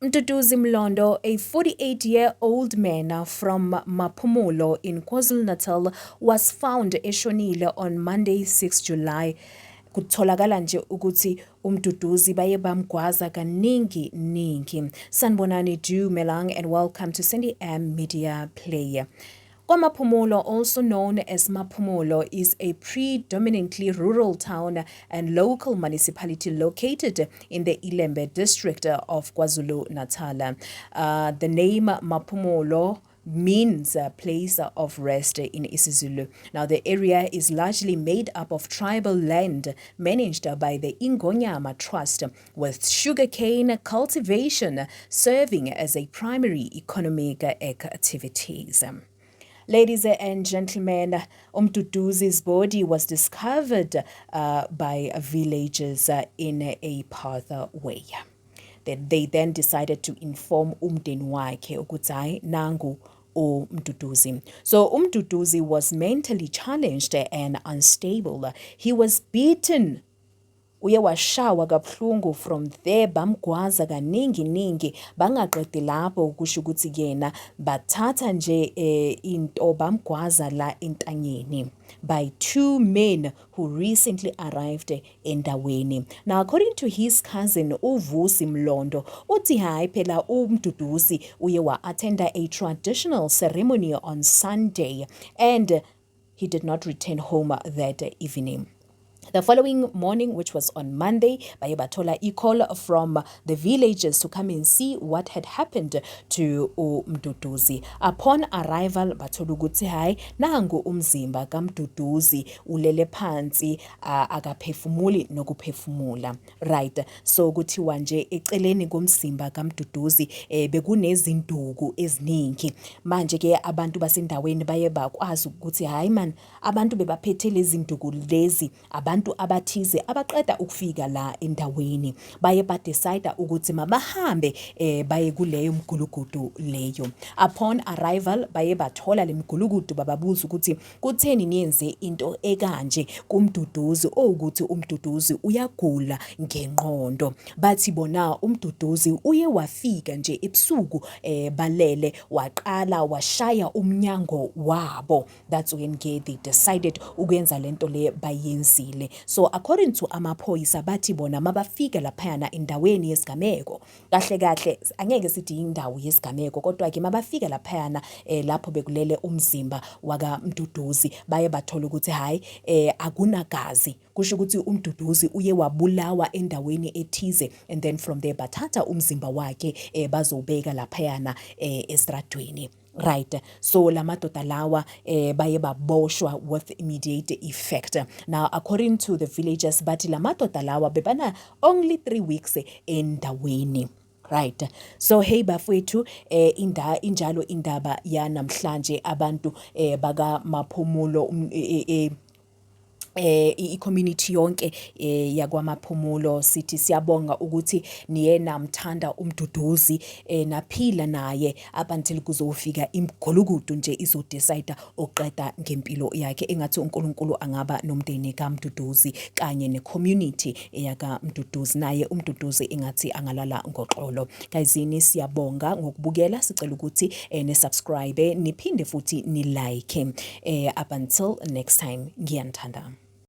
Mduduzi Mlondo, a 48-year-old man from Maphumulo in KwaZulu-Natal, was found eshonile on Monday, 6 July. Kutholakala nje ukuthi umduduzi baye bamgwaza kaningi. Sanibonani Dumelang and welcome to Cindy M Media Player. KwaMaphumulo, also known as Maphumulo, is a predominantly rural town and local municipality located in the Ilembe district of KwaZulu-Natal. The name Maphumulo means a place of rest in isiZulu. Now, the area is largely made up of tribal land managed by the Ingonyama Trust, with sugarcane cultivation serving as a primary economic activities. Ladies and gentlemen, Umduduzi's body was discovered by villagers in a pathway. They then decided to inform umndeni wakhe ukuthi hayi nangu uMduduzi. So uMduduzi was mentally challenged and unstable. He was beaten. Uye washawa kabuhlungu. From there bamgwaza kaningi bangaqedi lapho kusho ukuthi yena bathatha nje into bamgwaza la entanyeni by two men who recently arrived endaweni. Now, according to his cousin Uvusi Mlondo, uthi hayi phela uMduduzi uye attend a traditional ceremony on Sunday and he did not return home that evening. The following morning, which was on Monday, baye bathola call from the villagers to come and see what had happened to uMduduzi. Upon arrival, bathola ukuthi hayi nangu umzimba kaMduduzi ulele phansi akaphefumuli nokuphefumula. Right. So kuthiwa nje eceleni komzimba kaMduduzi bekunezinduku eziningi. Manje ke abantu basendaweni baye bakwazi ukuthi hayi man, abantu bebaphethe lezi nduku lezi, abantu abathize abaqeda ukufika la endaweni baye badecide ukuthi mabahambe baye kuleyo mgulugudu leyo. Upon arrival baye bathola le mgulugudu bababuza ukuthi kutheni niyenze into ekanje kuMduduzi ukuthi uMduduzi uyagula ngengqondo. Bathi bona uMduduzi uye wafika nje ebusuku balele waqala washaya umnyango wabo. That's when they decided ukwenza lento le bayenzile. So according to amaphoyisa bathi bona mabafika laphayana endaweni yesigameko, kahle angeke sithi indawo yesigameko kodwa ke mabafika laphayana lapho bekulele umzimba waka Mduduzi baye bathola ukuthi hayi akunagazi, kusho ukuthi uMduduzi uye wabulawa endaweni ethize, and then from there bathatha umzimba wakhe bazobeka laphayana estradweni. Right. So lamadoda lawa baye baboshwa with immediate effect. Now, according to the villagers, bathi lamadoda lawa bebana only 3 weeks endaweni. Right. So hey bafowethu injalo indaba ya namhlanje abantu baka Maphumulo i-community yonke yakwaMaphumulo sithi siyabonga ukuthi niye namthanda uMduduzi naphila naye up until kuzofika imgulukudu nje izodecide oqeda ngempilo yakhe. Engathi uNkulunkulu angaba nomndeni kaMduduzi kanye necommunity yakaMduduzi, naye uMduduzi engathi angalala ngoxolo. Guysini siyabonga ngokubukela, sicela ukuthi nisubscribe niphinde futhi ni like. Up until next time, ngiyanithanda.